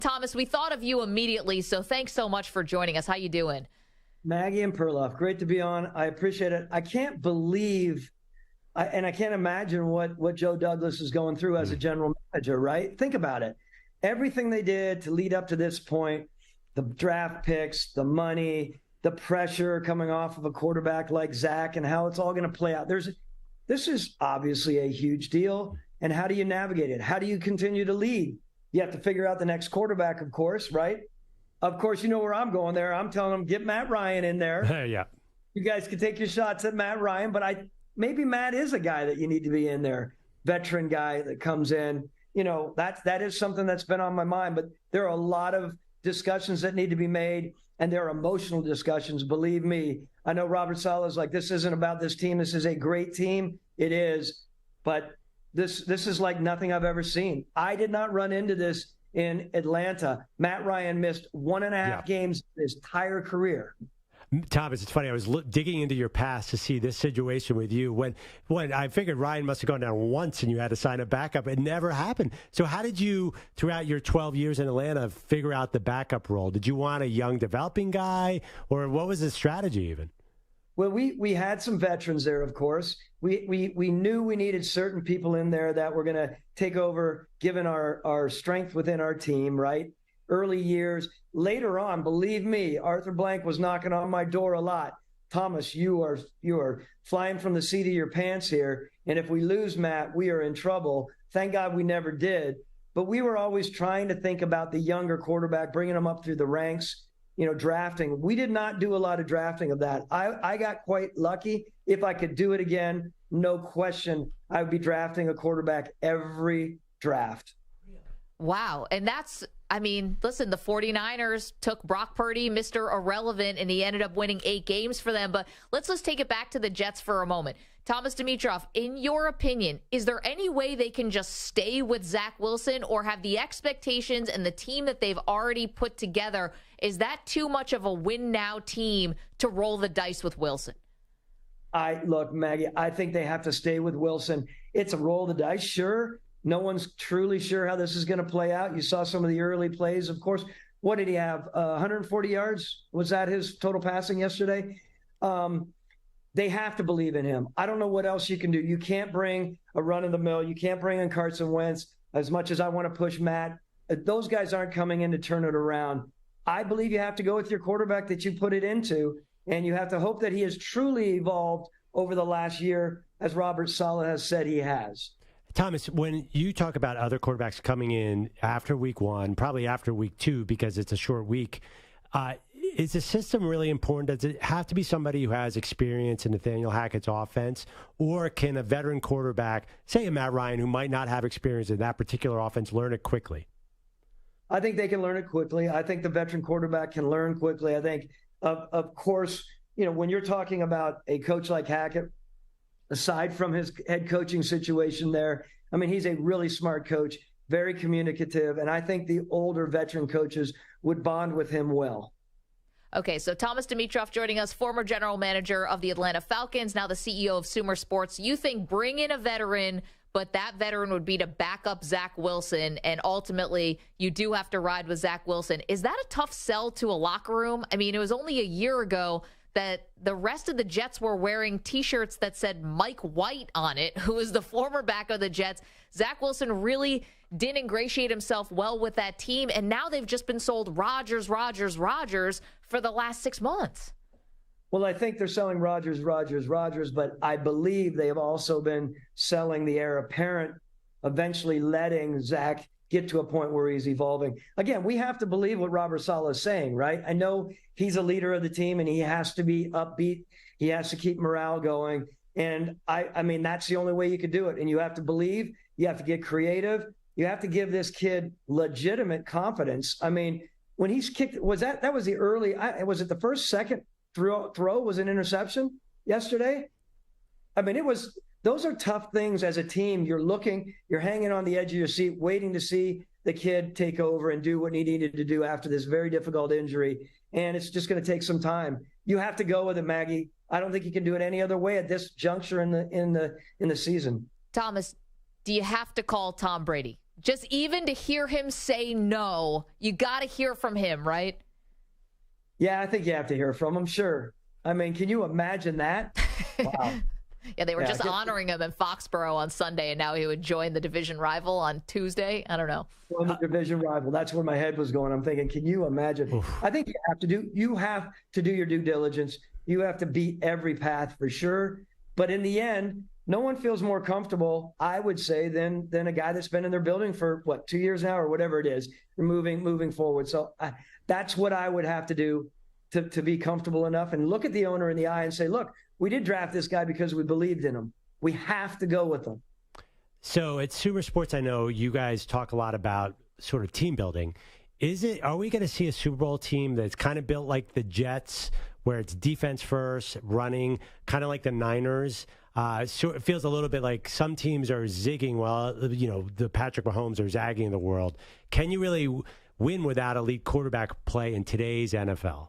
Thomas, we thought of you immediately, so thanks so much for joining us. How you doing? Maggie and Perloff, great to be on. I appreciate it. I can't believe, and I can't imagine what Joe Douglas is going through as a general manager, right? Think about it. Everything they did to lead up to this point, the draft picks, the money, the pressure coming off of a quarterback like Zach, and how it's all going to play out. This is obviously a huge deal. And how do you navigate it? How do you continue to lead? You have to figure out the next quarterback, of course, right? Of course, you know where I'm going there. I'm telling them, get Matt Ryan in there. Yeah. You guys can take your shots at Matt Ryan, but maybe Matt is a guy that you need to be in there. Veteran guy that comes in. You know, that is something that's been on my mind. But there are a lot of discussions that need to be made, and there are emotional discussions. Believe me, I know Robert Saleh's like, this isn't about this team. This is a great team. It is. But this is like nothing I've ever seen. I did not run into this in Atlanta. Matt Ryan missed 1.5 games his entire career. Thomas, it's funny. I was digging into your past to see this situation with you. When I figured Ryan must have gone down once and you had to sign a backup. It never happened. So how did you, throughout your 12 years in Atlanta, figure out the backup role? Did you want a young developing guy, or what was the strategy even? Well, we had some veterans there, of course. We knew we needed certain people in there that were going to take over, given our strength within our team, right? Early years. Later on, believe me, Arthur Blank was knocking on my door a lot. Thomas, you are flying from the seat of your pants here. And if we lose Matt, we are in trouble. Thank God we never did. But we were always trying to think about the younger quarterback, bringing them up through the ranks, drafting. We did not do a lot of drafting of that. I got quite lucky. If I could do it again, no question, I would be drafting a quarterback every draft. Wow. And listen, the 49ers took Brock Purdy, Mr. Irrelevant, and he ended up winning 8 games for them. But let's just take it back to the Jets for a moment. Thomas Dimitroff, in your opinion, is there any way they can just stay with Zach Wilson, or have the expectations and the team that they've already put together, is that too much of a win-now team to roll the dice with Wilson? Look, Maggie, I think they have to stay with Wilson. It's a roll of the dice, sure. No one's truly sure how this is going to play out. You saw some of the early plays, of course. What did he have? 140 yards? Was that his total passing yesterday? They have to believe in him. I don't know what else you can do. You can't bring a run-of-the-mill. You can't bring in Carson Wentz. As much as I want to push Matt, those guys aren't coming in to turn it around. I believe you have to go with your quarterback that you put it into, and you have to hope that he has truly evolved over the last year, as Robert Saleh has said he has. Thomas, when you talk about other quarterbacks coming in after week 1, probably after week 2, because it's a short week, is the system really important? Does it have to be somebody who has experience in Nathaniel Hackett's offense, or can a veteran quarterback, say a Matt Ryan, who might not have experience in that particular offense, learn it quickly? I think they can learn it quickly. I think the veteran quarterback can learn quickly. I think, of course, when you're talking about a coach like Hackett, aside from his head coaching situation there, he's a really smart coach, very communicative, and I think the older veteran coaches would bond with him well. Okay, so Thomas Dimitroff joining us, former general manager of the Atlanta Falcons, now the CEO of Sumer Sports. You think bring in a veteran, but that veteran would be to back up Zach Wilson, and ultimately you do have to ride with Zach Wilson. Is that a tough sell to a locker room? It was only a year ago that the rest of the Jets were wearing T-shirts that said Mike White on it, who is the former back of the Jets. Zach Wilson really didn't ingratiate himself well with that team, and now they've just been sold Rodgers for the last 6 months. Well, I think they're selling Rodgers, but I believe they have also been selling the heir apparent, eventually letting Zach get to a point where he's evolving. Again, we have to believe what Robert Saleh is saying, right? I know he's a leader of the team and he has to be upbeat. He has to keep morale going. And that's the only way you could do it. And you have to believe, you have to get creative. You have to give this kid legitimate confidence. When he's kicked, that was the early, was it the second throw was an interception yesterday? Those are tough things as a team. You're hanging on the edge of your seat, waiting to see the kid take over and do what he needed to do after this very difficult injury. And it's just going to take some time. You have to go with it, Maggie. I don't think you can do it any other way at this juncture in the season. Thomas, do you have to call Tom Brady? Just even to hear him say no, you got to hear from him, right? Yeah, I think you have to hear from him, sure. I mean, can you imagine that? Wow. Yeah, they were just honoring him in Foxborough on Sunday, and now he would join the division rival on Tuesday. I don't know. Join the division rival. That's where my head was going. I'm thinking, can you imagine? Oof. I think you have to do your due diligence. You have to beat every path for sure. But in the end, no one feels more comfortable, I would say, than a guy that's been in their building for 2 years now or whatever it is, moving forward. So that's what I would have to do to be comfortable enough and look at the owner in the eye and say, look, we did draft this guy because we believed in him. We have to go with him. So at Sumer Sports, I know you guys talk a lot about sort of team building. Are we going to see a Super Bowl team that's kind of built like the Jets, where it's defense first, running, kind of like the Niners? So it feels a little bit like some teams are zigging while, the Patrick Mahomes are zagging in the world. Can you really win without elite quarterback play in today's NFL?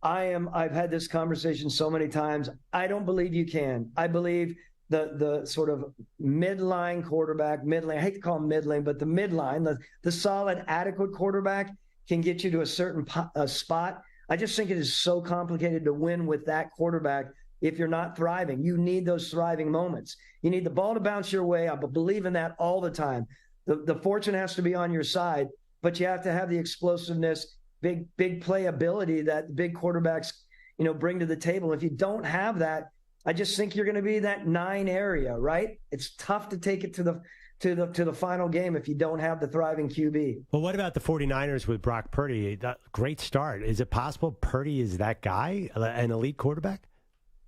I've had this conversation so many times. I don't believe you can. I believe the sort of midline quarterback, I hate to call him middling, but the midline, the solid, adequate quarterback can get you to a certain spot. I just think it is so complicated to win with that quarterback if you're not thriving. You need those thriving moments. You need the ball to bounce your way. I believe in that all the time. The fortune has to be on your side, but you have to have the explosiveness, big playability that big quarterbacks, bring to the table. If you don't have that, I just think you're going to be that 9 area, right? It's tough to take it to the final game if you don't have the thriving QB. Well, what about the 49ers with Brock Purdy? Great start. Is it possible Purdy is that guy, an elite quarterback?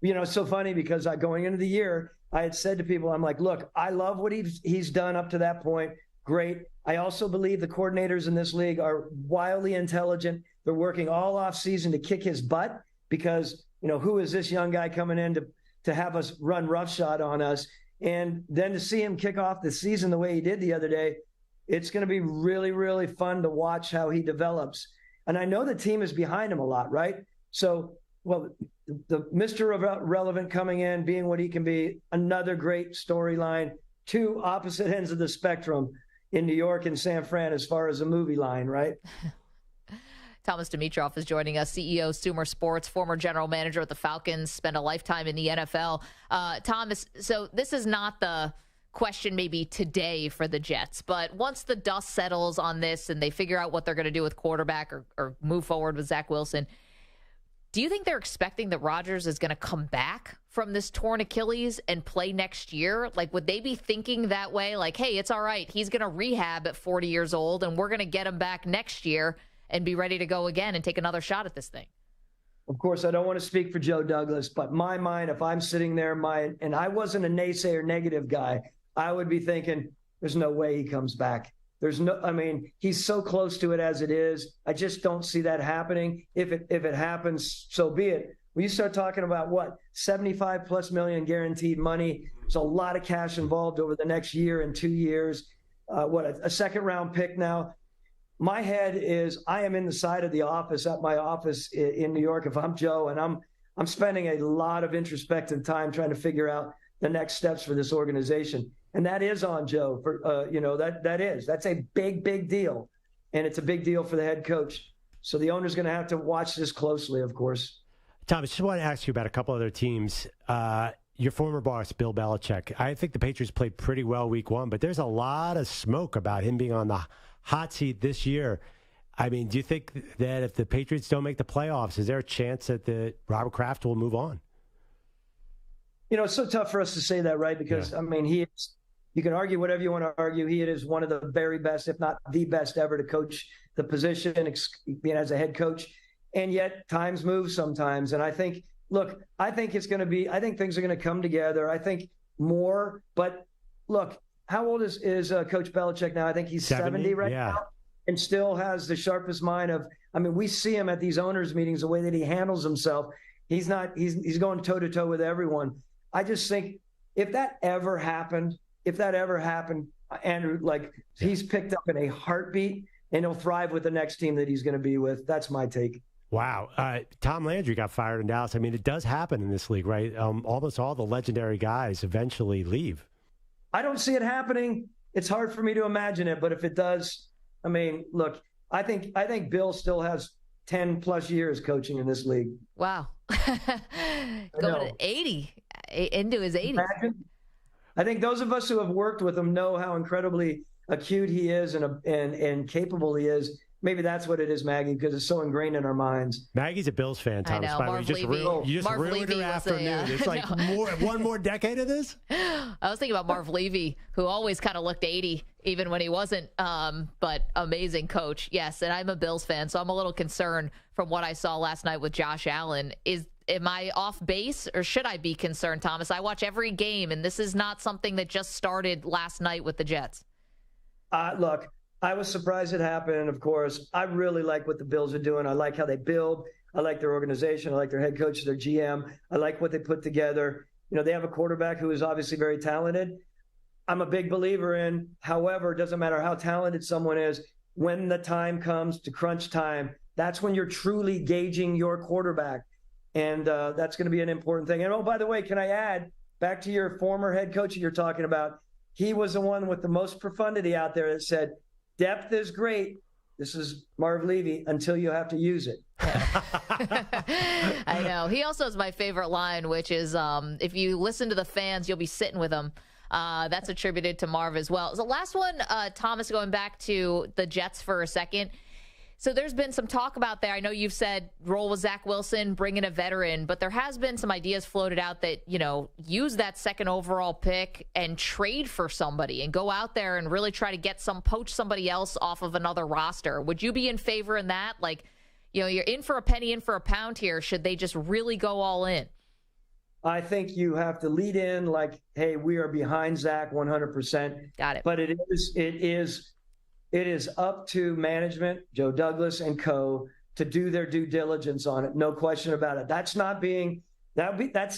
It's so funny because going into the year, I had said to people, I'm like, look, I love what he's done up to that point. Great. I also believe the coordinators in this league are wildly intelligent. They're working all off season to kick his butt because, who is this young guy coming in to have us run roughshod on us? And then to see him kick off the season the way he did the other day, it's going to be really, really fun to watch how he develops. And I know the team is behind him a lot, right? So, the Mr. Relevant coming in, being what he can be, another great storyline, 2 opposite ends of the spectrum in New York and San Fran as far as a movie line, right? Thomas Dimitroff is joining us, CEO, Sumer Sports, former general manager at the Falcons, spent a lifetime in the NFL. Thomas, so this is not the question maybe today for the Jets, but once the dust settles on this and they figure out what they're going to do with quarterback or move forward with Zach Wilson, do you think they're expecting that Rodgers is going to come back from this torn Achilles and play next year? Like, would they be thinking that way? Like, hey, it's all right. He's going to rehab at 40 years old, and we're going to get him back next year and be ready to go again and take another shot at this thing. Of course, I don't want to speak for Joe Douglas, but my mind, if I'm sitting there, and I wasn't a naysayer negative guy, I would be thinking, there's no way he comes back. He's so close to it as it is. I just don't see that happening. If it happens, so be it. When you start talking about $75+ million guaranteed money, there's a lot of cash involved over the next year and 2 years. A second round pick now. My head is, I am in the side of the office at my office in New York. If I'm Joe, and I'm spending a lot of introspective time trying to figure out the next steps for this organization. And that is on Joe. That's a big deal. And it's a big deal for the head coach. So the owner's going to have to watch this closely, of course. Thomas, just want to ask you about a couple other teams. Your former boss, Bill Belichick. I think the Patriots played pretty well week 1, but there's a lot of smoke about him being on the hot seat this year. I mean, do you think that if the Patriots don't make the playoffs, is there a chance that Robert Kraft will move on? It's so tough for us to say that, right? Because, you can argue whatever you want to argue. He is one of the very best, if not the best ever to coach the position as a head coach. And yet times move sometimes. And I think things are going to come together. I think more. But look, how old is Coach Belichick now? I think he's 70 right now and still has the sharpest mind we see him at these owners' meetings, the way that he handles himself. He's going toe-to-toe with everyone. I just think if that ever happened, Andrew, he's picked up in a heartbeat and he'll thrive with the next team that he's going to be with. That's my take. Wow. Tom Landry got fired in Dallas. I mean, it does happen in this league, right? Almost all the legendary guys eventually leave. I don't see it happening it's hard for me to imagine it, but if it does, I mean, look, I think Bill still has 10 plus years coaching in this league. Wow. Going to 80, into his 80s. Imagine. I think those of us who have worked with him know how incredibly acute he is and capable he is. Maybe that's what it is, Maggie, because it's so ingrained in our minds. Maggie's a Bills fan, Thomas. I know. You just ruined her afternoon. It's like one more decade of this? I was thinking about Marv Levy, who always kind of looked 80, even when he wasn't, but amazing coach. Yes, and I'm a Bills fan, so I'm a little concerned from what I saw last night with Josh Allen. Am I off base, or should I be concerned, Thomas? I watch every game, and this is not something that just started last night with the Jets. Look, I was surprised it happened, of course. I really like what the Bills are doing. I like how they build. I like their organization. I like their head coach, their GM. I like what they put together. You know, they have a quarterback who is obviously very talented. I'm a big believer in, however, it doesn't matter how talented someone is, when the time comes to crunch time, that's when you're truly gauging your quarterback. And that's going to be an important thing. And, oh, by the way, can I add, back to your former head coach you're talking about, he was the one with the most profundity out there that said, depth is great. This is Marv Levy until you have to use it. I know. He also has my favorite line, which is, if you listen to the fans, you'll be sitting with them. That's attributed to Marv as well. The last one, Thomas, going back to the Jets for a second. So there's been some talk about there. I know you've said roll with Zach Wilson, bring in a veteran, but there has been some ideas floated out that, you know, use that second overall pick and trade for somebody and go out there and really try to poach somebody else off of another roster. Would you be in favor in that? Like, you know, you're in for a penny, in for a pound here. Should they just really go all in? I think you have to lead in like, hey, we are behind Zach 100%. Got it. But it is up to management, Joe Douglas and co, to do their due diligence on it. No question about it. That's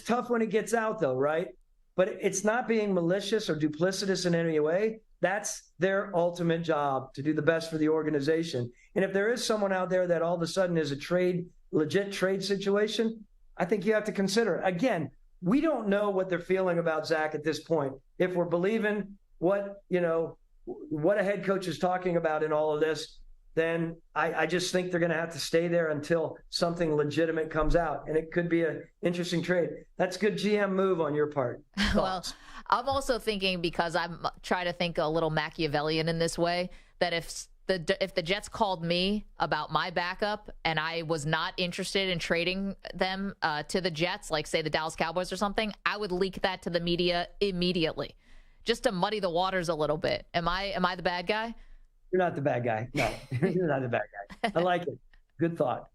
tough when it gets out though, right? But it's not being malicious or duplicitous in any way. That's their ultimate job, to do the best for the organization. And if there is someone out there that all of a sudden is a legit trade situation, I think you have to consider it. Again, we don't know what they're feeling about Zach at this point. If we're believing what a head coach is talking about in all of this, then I just think they're going to have to stay there until something legitimate comes out. And it could be an interesting trade. That's a good GM move on your part. Well, I'm also thinking, because I'm trying to think a little Machiavellian in this way, that if the Jets called me about my backup and I was not interested in trading them to the Jets, like say the Dallas Cowboys or something, I would leak that to the media immediately, just to muddy the waters a little bit. Am I the bad guy? You're not the bad guy. No, you're not the bad guy. I like it. Good thought.